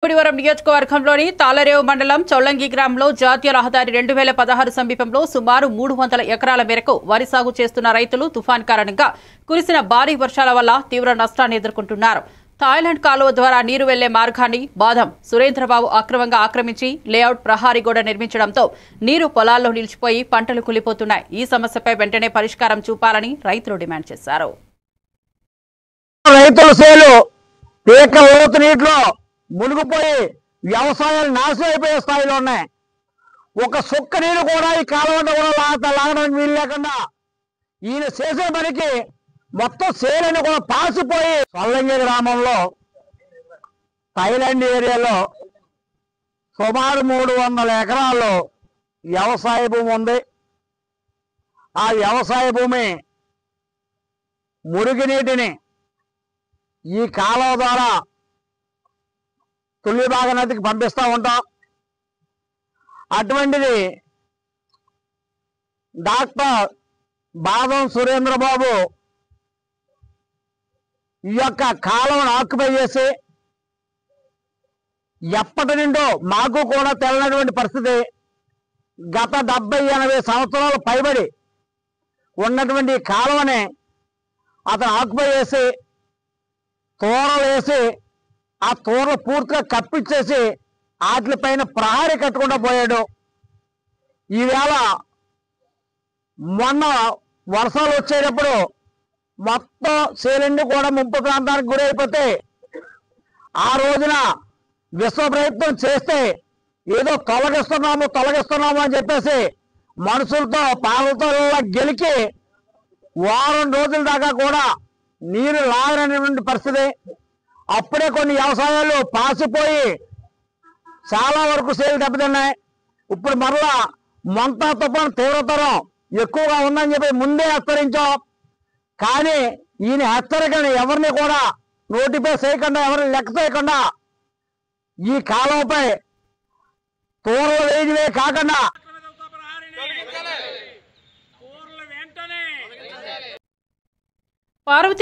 పుడివరం నియోజకవర్గంలోని తాళరేవు మండలం చొల్లంగి గ్రామంలో జాతీయ రహదారి 2016 సమీపంలో సుమారు 300 ఎకరాల మేరకు వరి సాగు చేస్తున్న రైతులు తుఫాన్ కారణంగా కురిసిన భారీ వర్షాల వల్ల తీవ్ర నష్టాన్ని ఎదుర్కొంటున్నారు. థాయిలాండ్ కాలువ ద్వారా నీరు వెళ్లే మార్గాన్ని బాదం సురేంద్రబాబు అక్రమంగా ఆక్రమించి లేఅవుట్ ప్రహారీ గోడ నిర్మించడంతో నీరు పొలాల్లో నిలిచిపోయి పంటలు కులిపోతున్నాయి. ఈ సమస్యపై వెంటనే పరిష్కారం చూపాలని రైతులు డిమాండ్ చేశారు. మునిగిపోయి వ్యవసాయాలు నాశనం అయిపోయే స్థాయిలో ఉన్నాయి. ఒక సుక్క నీరు కూడా ఈ కాలువ కూడా లాగడానికి వీలు లేకుండా ఈయన చేసే పనికి మొత్తం సేలని కూడా పాసిపోయి చొల్లంగి గ్రామంలో థాయిలాండ్ ఏరియాలో సుమారు 300 ఎకరాల్లో వ్యవసాయ భూమి ఉంది. ఆ వ్యవసాయ భూమి మురుగునీటిని ఈ కాలువ ద్వారా తుల్లిబాగ నదికి పంపిస్తూ ఉంటాం. అటువంటిది డాక్టర్ బాదం సురేంద్రబాబు ఈ యొక్క కాలువను ఆక్యుపై చేసి ఎప్పటి నుండో మాకు కూడా తెలియనటువంటి పరిస్థితి, గత 70-80 సంవత్సరాలు పైబడి ఉన్నటువంటి కాలువని అతను ఆక్యుపై చేసి తోరలు వేసి ఆ తోరలు పూర్తిగా కప్పిచ్చేసి వాటిపైన ప్రహారీ కట్టకుండా పోయాడు. ఈవేళ మొన్న వర్షాలు వచ్చేటప్పుడు మొత్తం సేలన్నీ కూడా ముంపు ప్రాంతానికి గురైపోతే ఆ రోజున విశ్వ ప్రయత్నం చేస్తే ఏదో తొలగిస్తున్నాము అని చెప్పేసి మనుషులతో పాలతో గెలికి వారం రోజుల దాకా కూడా నీరు లాగనటువంటి పరిస్థితి. అప్పుడే కొన్ని వ్యవసాయాలు పాసిపోయి చాలా వరకు సేలు దెబ్బతిన్నాయి. ఇప్పుడు మరలా మొంతా తుఫాను తీవ్రతరం ఎక్కువగా ఉందని చెప్పి ముందే హెచ్చరించాం. కానీ ఈయన హెచ్చరికని ఎవరిని కూడా నోటిఫై చేయకుండా, ఎవరిని లెక్క చేయకుండా ఈ కాలంపై తోరలు వేయడమే కాకుండా పార్వతి